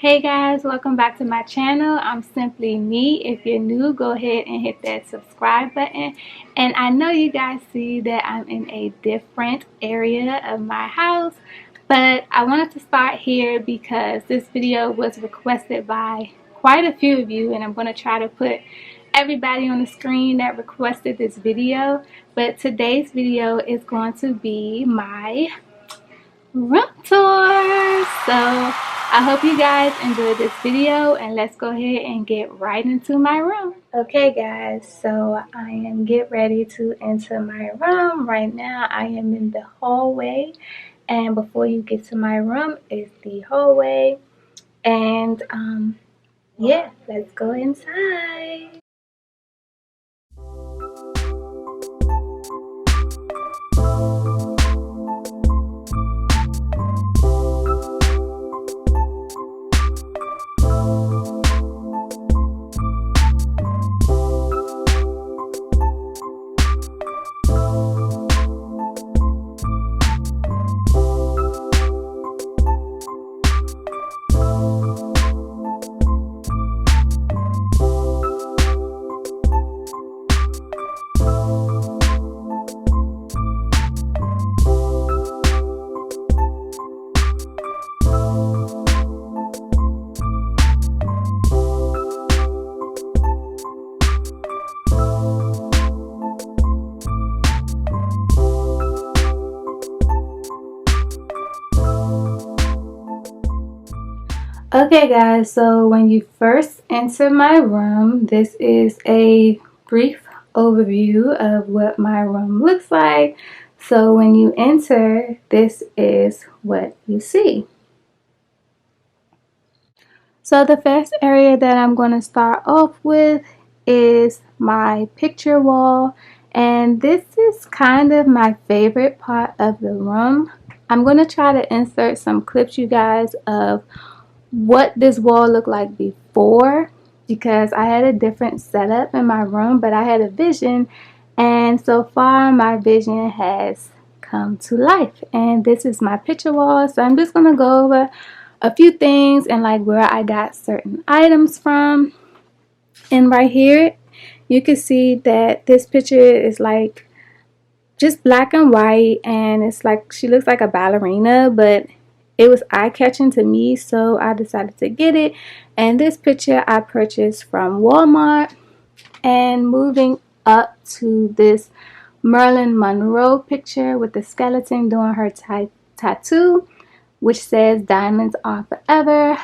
Hey guys, welcome back to my channel. I'm Simply Nee. If you're new, go ahead and hit that subscribe button. And I know you guys see that I'm in a different area of my house, but I wanted to start here because this video was requested by quite a few of you, and I'm going to try to put everybody on the screen that requested this video. But today's video is going to be my room tour. So I hope you guys enjoyed this video, and let's go ahead and get right into my room. Okay guys, so I am getting ready to enter my room. Right now I am in the hallway, and before you get to my room is the hallway. And yeah, let's go inside. Okay guys, so when you first enter my room, this is a brief overview of what my room looks like. So when you enter, this is what you see. So the first area that I'm going to start off with is my picture wall, and this is kind of my favorite part of the room. I'm going to try to insert some clips, you guys, of what this wall looked like before, because I had a different setup in my room, but I had a vision, and so far my vision has come to life. And this is my picture wall, so I'm just going to go over a few things and like where I got certain items from. And right here you can see that this picture is like just black and white, and it's like she looks like a ballerina, but it was eye-catching to me, so I decided to get it. And this picture I purchased from Walmart. And moving up to this Marilyn Monroe picture with the skeleton doing her tattoo, which says "Diamonds Are Forever."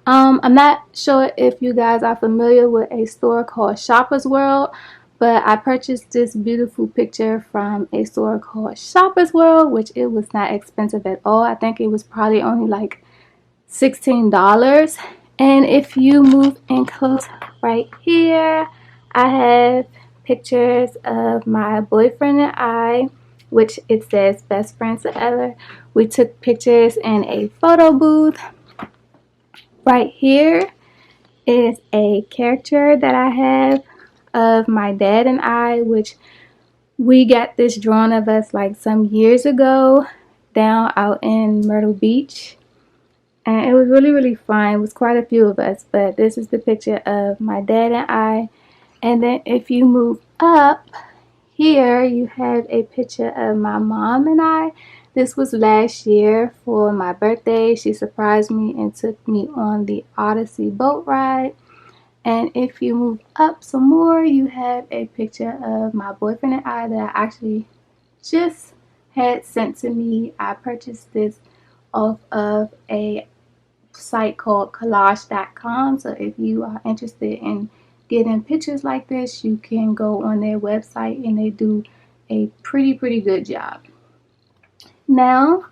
I'm not sure if you guys are familiar with a store called Shoppers World, but I purchased this beautiful picture from a store called Shoppers World, which it was not expensive at all. I think it was probably only like $16. And if you move in close right here, I have pictures of my boyfriend and I, which it says best friends forever. We took pictures in a photo booth. Right here is a character that I have of my dad and I, which we got this drawn of us like some years ago down out in Myrtle Beach, and it was really fun. It was quite a few of us, but this is the picture of my dad and I. And then if you move up here, you have a picture of my mom and I. This was last year for my birthday. She surprised me and took me on the Odyssey boat ride. And if you move up some more, you have a picture of my boyfriend and I that I actually just had sent to me. I purchased this off of a site called collage.com. So if you are interested in getting pictures like this, you can go on their website, and they do a pretty good job. Now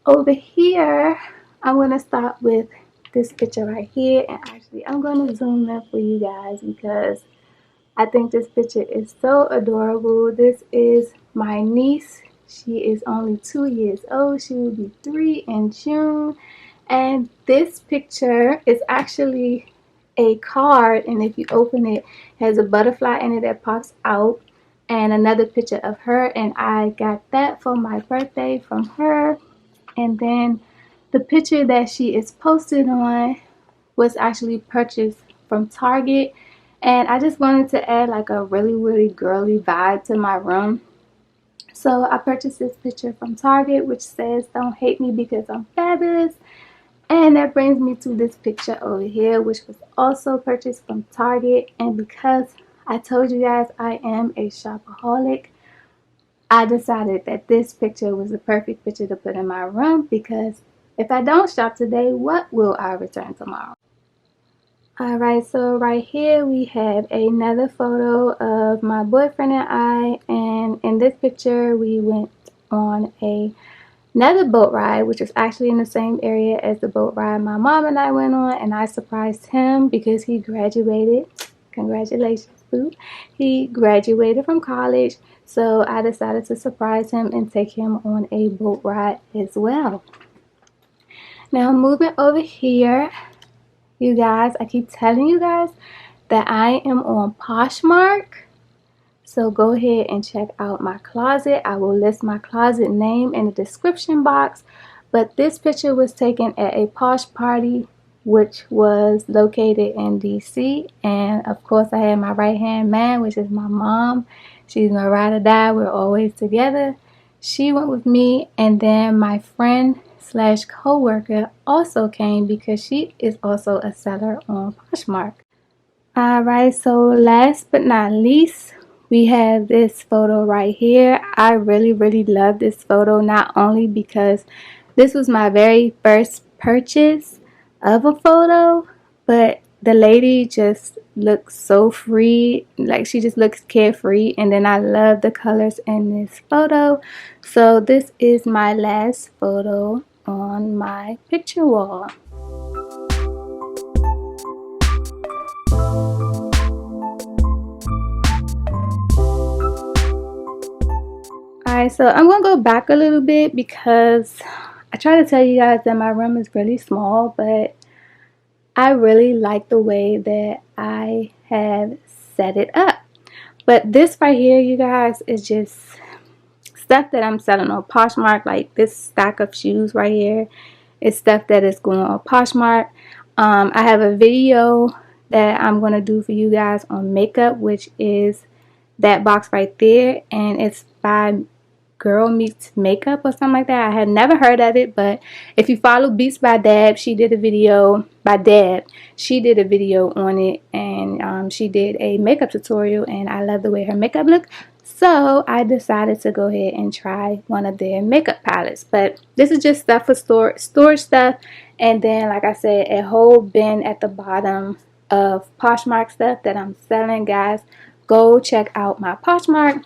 over here, I'm going to start with this picture right here, and actually I'm going to zoom in for you guys because I think this picture is so adorable. This is my niece. She is only 2 years old. She will be 3 in June. And this picture is actually a card, and if you open it, has a butterfly in it that pops out, and another picture of her, and I got that for my birthday from her. And then the picture that she is posted on was actually purchased from Target, and I just wanted to add like a really girly vibe to my room. So I purchased this picture from Target which says "Don't hate me because I'm fabulous." And that brings me to this picture over here, which was also purchased from Target. And because I told you guys I am a shopaholic, I decided that this picture was the perfect picture to put in my room, because if I don't shop today, what will I return tomorrow? Alright, so right here we have another photo of my boyfriend and I, and in this picture we went on another boat ride, which is actually in the same area as the boat ride my mom and I went on, and I surprised him because he graduated. Congratulations, boo. He graduated from college, so I decided to surprise him and take him on a boat ride as well. Now moving over here, you guys, I keep telling you guys that I am on Poshmark. So go ahead and check out my closet. I will list my closet name in the description box. But this picture was taken at a posh party, which was located in DC. And of course I had my right hand man, which is my mom. She's my ride or die. We're always together. She went with me, and then my friend slash co-worker also came because she is also a seller on Poshmark. Alright, so last but not least, we have this photo right here. I really love this photo, not only because this was my very first purchase of a photo, but the lady just looks so free, like she just looks carefree, and then I love the colors in this photo. So this is my last photo on my picture wall. Alright, so I'm going to go back a little bit because I try to tell you guys that my room is really small, but I really like the way that I have set it up. But this right here, you guys, is just stuff that I'm selling on Poshmark. Like this stack of shoes right here is stuff that is going on Poshmark. I have a video that I'm going to do for you guys on makeup, which is that box right there, and it's by Girl Meets Makeup or something like that. I had never heard of it, but if you follow Beats by Dab, she did a video on it, and she did a makeup tutorial, and I love the way her makeup looked. So I decided to go ahead and try one of their makeup palettes. But this is just stuff for storage stuff, and then like I said, a whole bin at the bottom of Poshmark stuff that I'm selling. Guys, go check out my Poshmark.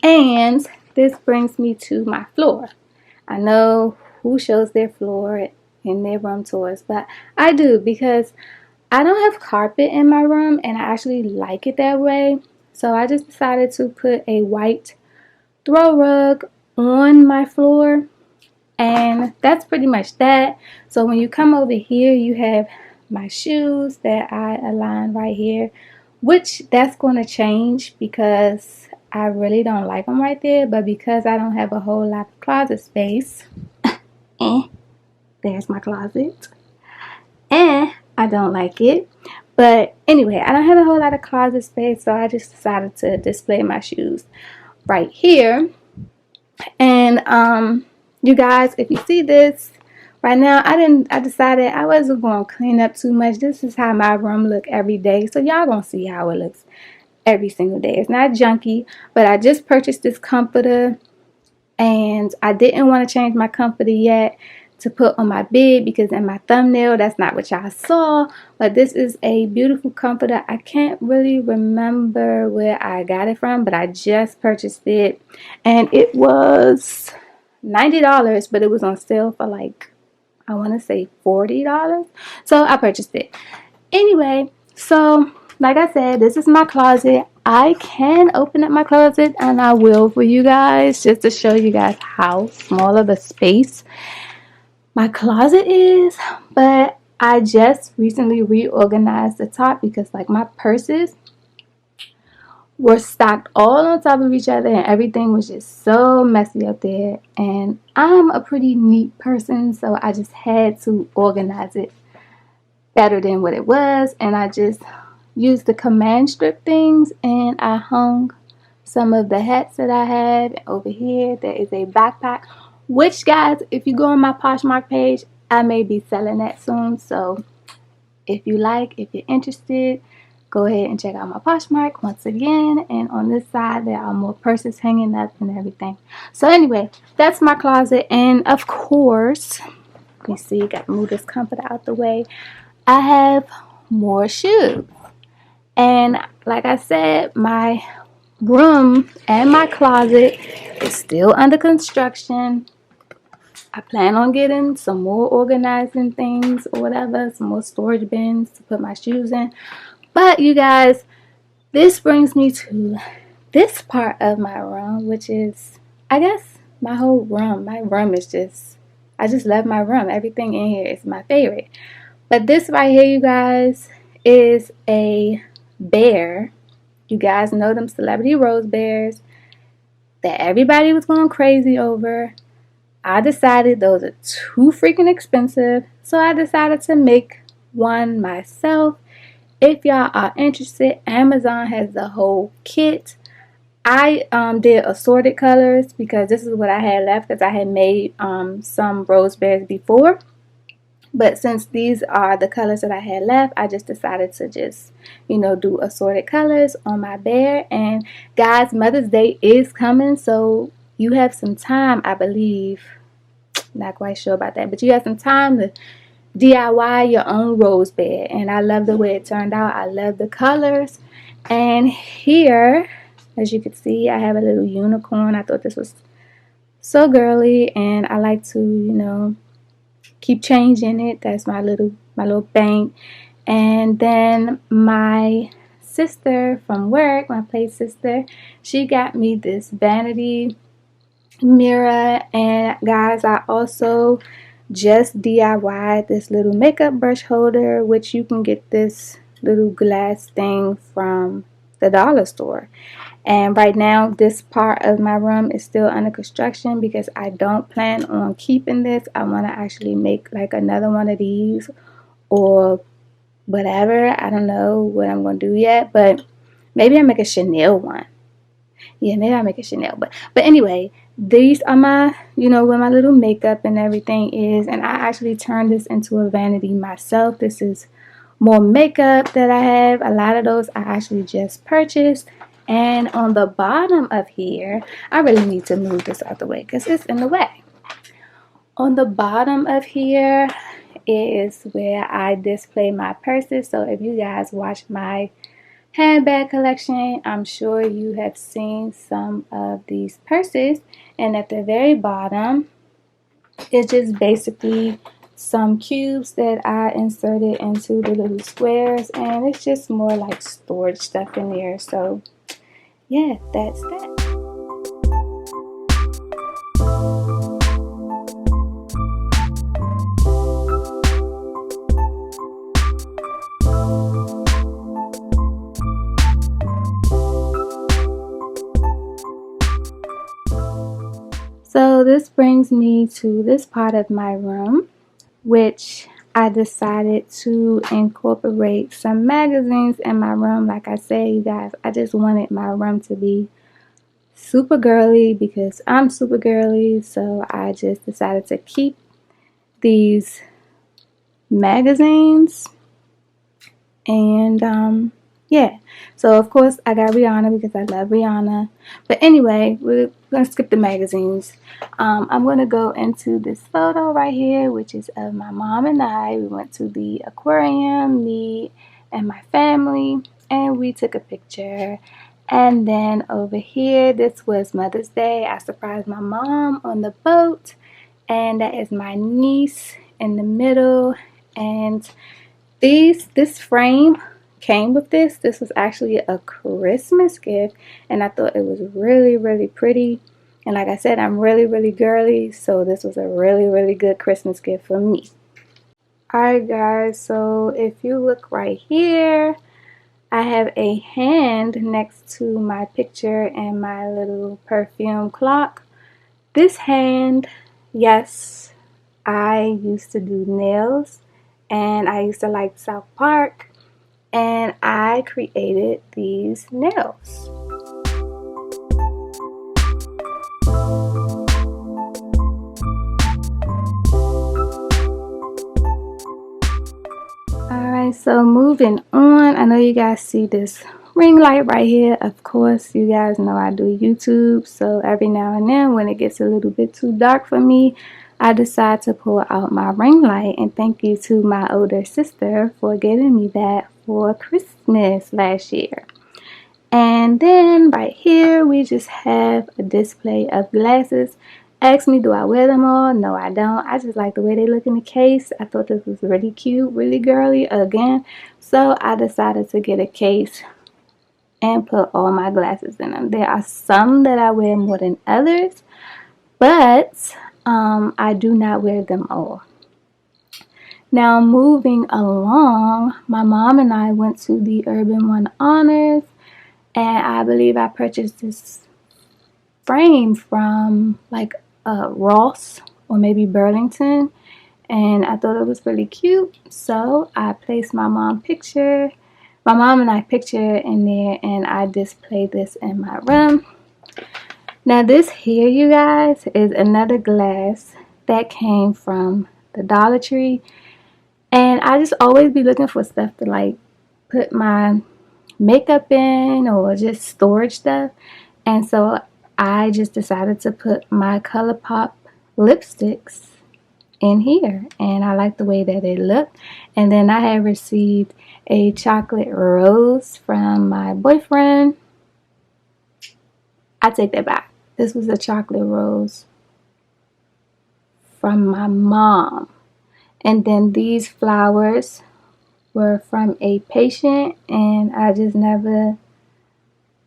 And this brings me to my floor. I know who shows their floor in their room tours, but I do, because I don't have carpet in my room and I actually like it that way. So I just decided to put a white throw rug on my floor, and that's pretty much that. So when you come over here, you have my shoes that I align right here, which that's going to change because I really don't like them right there. But because I don't have a whole lot of closet space, there's my closet, I don't like it. But anyway, I don't have a whole lot of closet space, so I just decided to display my shoes right here. And you guys, if you see this right now, I decided I wasn't going to clean up too much. This is how my room look every day, so y'all gonna see how it looks every single day. It's not junky, but I just purchased this comforter, and I didn't want to change my comforter yet to put on my bed because in my thumbnail that's not what y'all saw. But this is a beautiful comforter. I can't really remember where I got it from, but I just purchased it, and it was $90, but it was on sale for like, I want to say $40. So I purchased it anyway. So like I said, this is my closet. I can open up my closet, and I will for you guys, just to show you guys how small of a space my closet is. But I just recently reorganized the top because like my purses were stacked all on top of each other, and everything was just so messy up there, and I'm a pretty neat person, so I just had to organize it better than what it was, and I just used the command strip things and I hung some of the hats that I have. Over here there is a backpack, which, guys, if you go on my Poshmark page, I may be selling that soon. So if you're interested, go ahead and check out my Poshmark once again. And on this side there are more purses hanging up and everything. So anyway, that's my closet. And of course, let me see, got to move this comforter out the way. I have more shoes. And like I said, my room and my closet is still under construction. I plan on getting some more organizing things or whatever, some more storage bins to put my shoes in. But you guys, this brings me to this part of my room, which is, I guess, my whole room. My room is just, I just love my room. Everything in here is my favorite. But this right here, you guys, is a bear. You guys know them celebrity rose bears that everybody was going crazy over. I decided those are too freaking expensive, so I decided to make one myself. If y'all are interested, Amazon has the whole kit. I did assorted colors because this is what I had left, because I had made some rose bears before. But since these are the colors that I had left, I just decided to just, do assorted colors on my bear. And guys, Mother's Day is coming, so you have some time, I believe. Not quite sure about that, but you have some time to DIY your own rose bear. And I love the way it turned out. I love the colors. And here, as you can see, I have a little unicorn. I thought this was so girly, and I like to, keep changing it. That's my little bank. And then my sister from work, my play sister, she got me this Vanity Mirror. And guys, I also just DIY'd this little makeup brush holder, which you can get this little glass thing from the dollar store. And right now, this part of my room is still under construction because I don't plan on keeping this. I want to actually make like another one of these or whatever. I don't know what I'm going to do yet, but maybe I'll make a Chanel one. Yeah, maybe I'll make a Chanel. But anyway, these are my, where my little makeup and everything is. And I actually turned this into a vanity myself. This is more makeup that I have. A lot of those I actually just purchased. And on the bottom of here, I really need to move this out the way because it's in the way. On the bottom of here is where I display my purses. So if you guys watch my handbag collection, I'm sure you have seen some of these purses. And at the very bottom, it's just basically some cubes that I inserted into the little squares, and it's just more like storage stuff in there. So yeah, that's that. So this brings me to this part of my room, which I decided to incorporate some magazines in my room. Like I said, you guys, I just wanted my room to be super girly because I'm super girly. So I just decided to keep these magazines. And yeah, so of course I got Rihanna because I love Rihanna. But anyway, we're gonna skip the magazines. I'm gonna go into this photo right here, which is of my mom and I. We went to the aquarium, me and my family, and we took a picture. And then over here, this was Mother's Day. I surprised my mom on the boat, and that is my niece in the middle. And this frame came with this. This was actually a Christmas gift, and I thought it was really, really pretty. And like I said, I'm really, really girly, so this was a really, really good Christmas gift for me. Alright guys, so if you look right here, I have a hand next to my picture and my little perfume clock. This hand, yes, I used to do nails and I used to like South Park, and I created these nails. Alright, so moving on, I know you guys see this ring light right here. Of course, you guys know I do YouTube, so every now and then when it gets a little bit too dark for me, I decide to pull out my ring light. And thank you to my older sister for getting me that for Christmas last year. And then right here we just have a display of glasses. Ask me, do I wear them all? No, I don't. I just like the way they look in the case. I thought this was really cute, really girly again. So I decided to get a case and put all my glasses in them. There are some that I wear more than others, but I do not wear them all. Now moving along, my mom and I went to the Urban One Honors, and I believe I purchased this frame from like Ross or maybe Burlington, and I thought it was really cute, so I placed my mom and I picture in there, and I displayed this in my room. Now this here, you guys, is another glass that came from the Dollar Tree, and I just always be looking for stuff to like put my makeup in or just storage stuff, and so I just decided to put my ColourPop lipsticks in here, and I like the way that it looked. And then I had received a chocolate rose from my boyfriend. I take that back. This was a chocolate rose from my mom. And then these flowers were from a patient, and I just never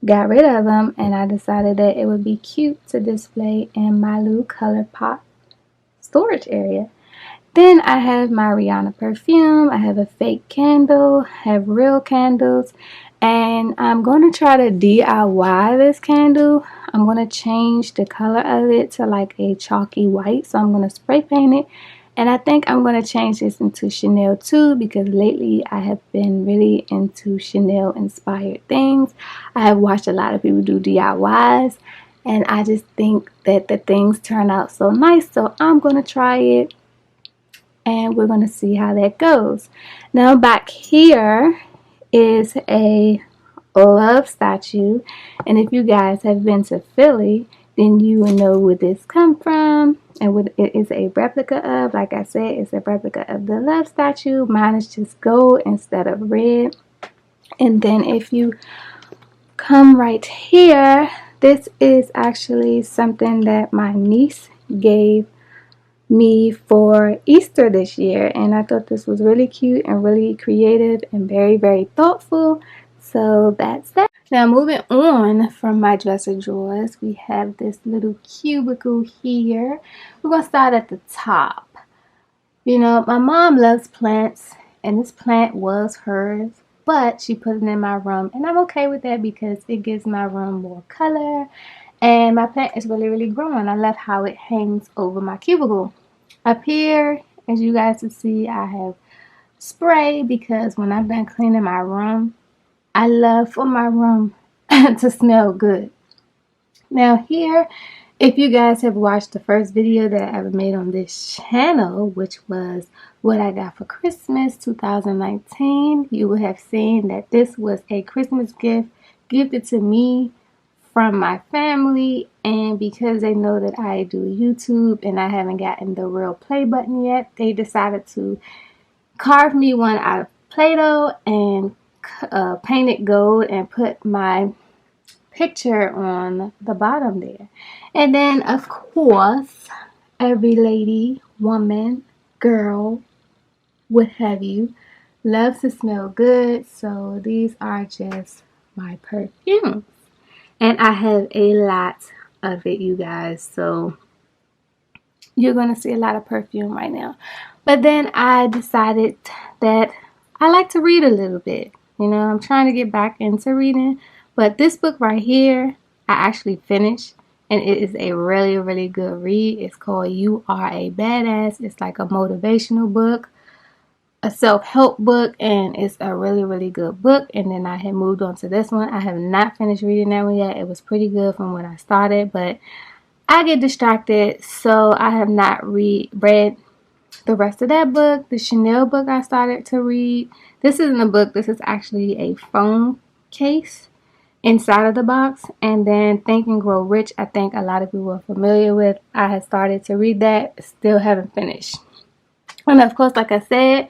got rid of them, and I decided that it would be cute to display in my little ColourPop storage area. Then I have my Rihanna perfume. I have a fake candle, I have real candles, and I'm going to try to DIY this candle. I'm going to change the color of it to like a chalky white, so I'm going to spray paint it. And I think I'm going to change this into Chanel too, because lately I have been really into Chanel inspired things. I have watched a lot of people do DIYs, and I just think that the things turn out so nice. So I'm going to try it, and we're going to see how that goes. Now back here is a love statue, and if you guys have been to Philly, then you will know where this come from and what it is a replica of. Like I said, it's a replica of the love statue. Mine is just gold instead of red. And then if you come right here, this is actually something that my niece gave me for Easter this year, and I thought this was really cute and really creative and very, very thoughtful. So that's that. Now moving on from my dresser drawers, we have this little cubicle here. We're going to start at the top. You know, my mom loves plants, and this plant was hers, but she put it in my room, and I'm okay with that because it gives my room more color, and my plant is really, really growing. I love how it hangs over my cubicle. Up here, as you guys can see, I have spray because when I'm done cleaning my room, I love for my room to smell good. Now here, if you guys have watched the first video that I ever made on this channel, which was what I got for Christmas 2019, you will have seen that this was a Christmas gift gifted to me from my family, and because they know that I do YouTube and I haven't gotten the real play button yet, they decided to carve me one out of Play-Doh and paint it gold and put my picture on the bottom there. And then of course every lady, woman, girl, what have you, loves to smell good, so these are just my perfumes, and I have a lot of it, you guys, so you're gonna see a lot of perfume right now. But then I decided that I like to read a little bit. You know, I'm trying to get back into reading, but this book right here I actually finished, and it is a really, really good read. It's called You Are a Badass. It's like a motivational book. a self-help book, and it's a really good book. And then I had moved on to this one. I have not finished reading that one yet. It was pretty good from when I started, but I get distracted, so I have not read the rest of that book. The Chanel book I started to read. This isn't a book. This is actually a phone case inside of the box. And then Think and Grow Rich, I think a lot of people are familiar with. I had started to read that, still haven't finished. And of course, like I said,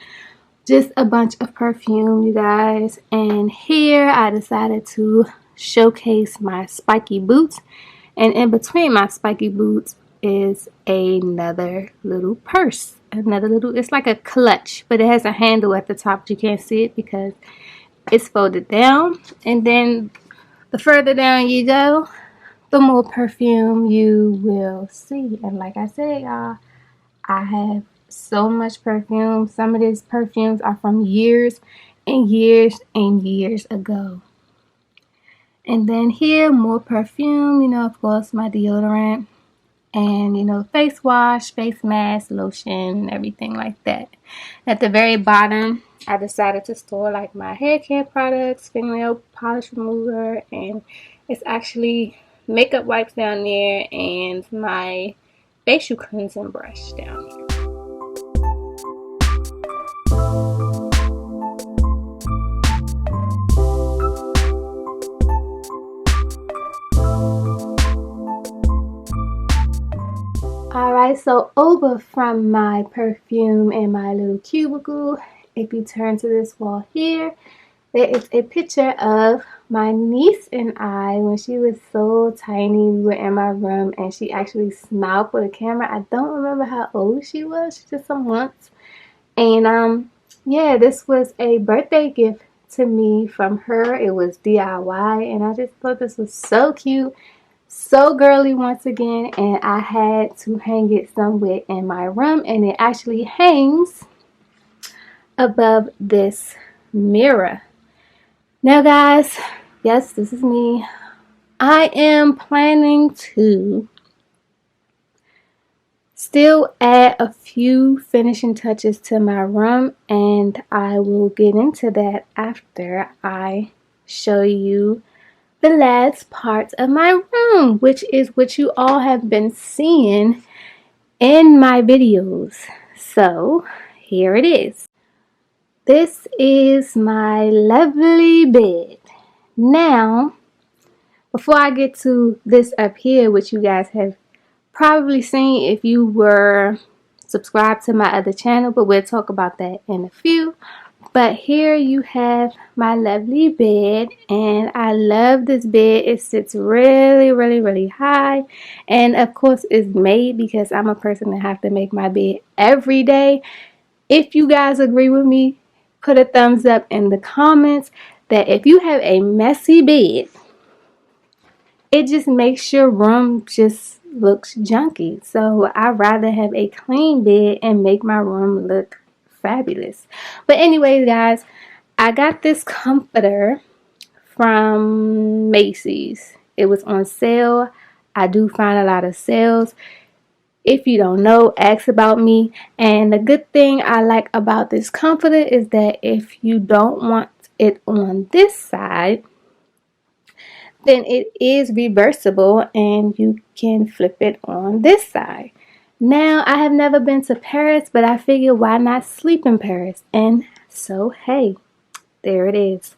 just a bunch of perfume, you guys. And here I decided to showcase my spiky boots. And in between my spiky boots is another little purse. It's like a clutch, but it has a handle at the top. You can't see it because it's folded down. And then the further down you go, the more perfume you will see. And like I said, y'all, I have so much perfume. Some of these perfumes are from years and years and years ago. And then here, more perfume, you know, of course, my deodorant. And, you know, face wash, face mask, lotion, everything like that. At the very bottom, I decided to store like my hair care products, fingernail polish remover, and it's actually makeup wipes down there and my facial cleansing brush down here. Alright, so over from my perfume and my little cubicle, if you turn to this wall here, there is a picture of my niece and I when she was so tiny. We were in my room and she actually smiled for the camera. I don't remember how old she was. She's just some months. And yeah, this was a birthday gift to me from her. It was DIY and I just thought this was so cute. So girly once again, and I had to hang it somewhere in my room, and it actually hangs above this mirror. Now guys, yes, this is me. I am planning to still add a few finishing touches to my room, and I will get into that after I show you the last part of my room, which is what you all have been seeing in my videos. So here it is. This is my lovely bed. Now, before I get to this up here, which you guys have probably seen if you were subscribed to my other channel, but we'll talk about that in a few. But here you have my lovely bed, and I love this bed. It sits really high, and of course it's made because I'm a person that have to make my bed every day. If you guys agree with me, put a thumbs up in the comments that if you have a messy bed, it just makes your room just looks junky. So I'd rather have a clean bed and make my room look fabulous. But anyways, guys, I got this comforter from Macy's. It was on sale. I do find a lot of sales. If you don't know, ask about me. And the good thing I like about this comforter is that if you don't want it on this side, then it is reversible and you can flip it on this side. Now, I have never been to Paris, but I figured why not sleep in Paris? And so, hey, there it is.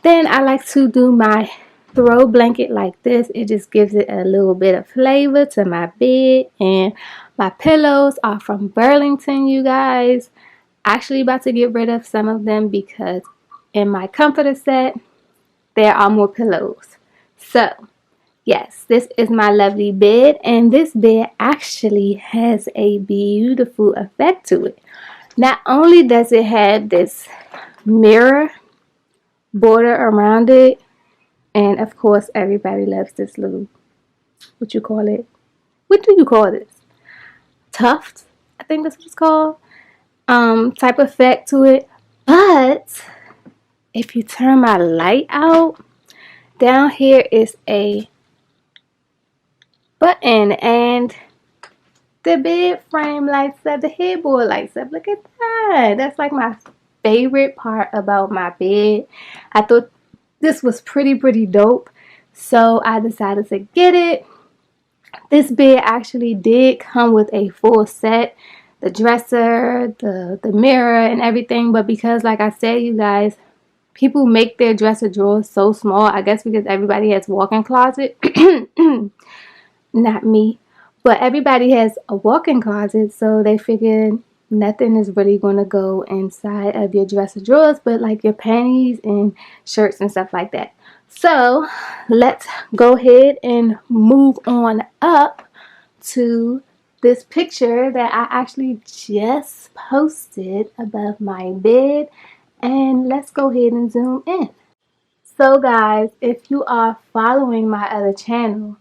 Then I like to do my throw blanket like this. It just gives it a little bit of flavor to my bed. And my pillows are from Burlington, you guys. Actually about to get rid of some of them because in my comforter set, there are more pillows. So, yes, this is my lovely bed, and this bed actually has a beautiful effect to it. Not only does it have this mirror border around it, and of course everybody loves this little, what you call it? What do you call this? Tuft, I think that's what it's called. Type effect to it. But if you turn my light out, down here is a button, and The bed frame lights up, the headboard lights up. Look at that. That's like my favorite part about my bed. I thought this was pretty dope, so I decided to get it. This bed actually did come with a full set, the dresser, the mirror, and everything. But because, like I said, you guys, people make their dresser drawers so small. I guess because everybody has walk-in closet. Not me, but everybody has a walk-in closet, so they figured nothing is really going to go inside of your dresser drawers but like your panties and shirts and stuff like that. So let's go ahead and move on up to this picture that I actually just posted above my bed, and let's go ahead and zoom in. So guys, if you are following my other channel,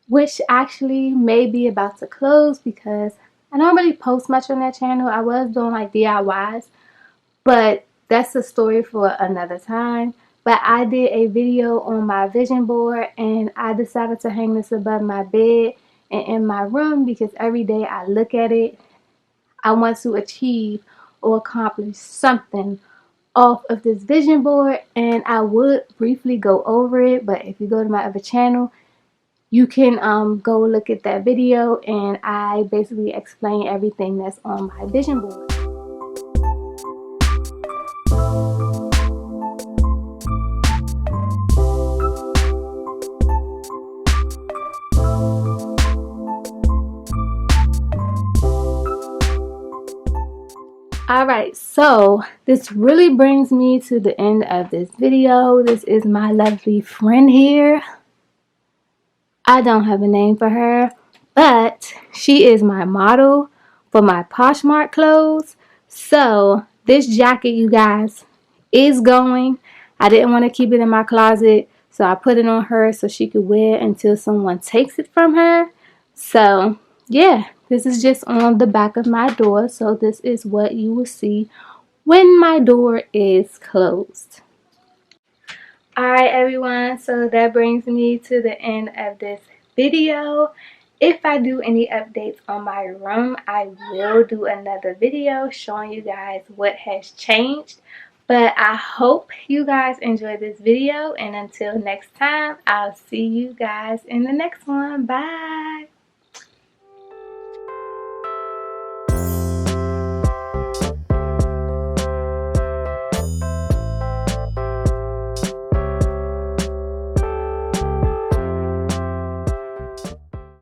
which actually may be about to close because I don't really post much on that channel. I was doing like DIYs, but that's a story for another time. But I did a video on my vision board, and I decided to hang this above my bed and in my room because every day I look at it, I want to achieve or accomplish something off of this vision board. And I would briefly go over it, but if you go to my other channel, you can go look at that video, and I basically explain everything that's on my vision board. Alright, so this really brings me to the end of this video. This is my lovely friend here. I don't have a name for her, but she is my model for my Poshmark clothes. So this jacket, you guys, is going. I didn't want to keep it in my closet, so I put it on her so she could wear it until someone takes it from her. So yeah, this is just on the back of my door. So this is what you will see when my door is closed. Alright everyone, so that brings me to the end of this video. If I do any updates on my room, I will do another video showing you guys what has changed. But I hope you guys enjoyed this video, and until next time, I'll see you guys in the next one. Bye!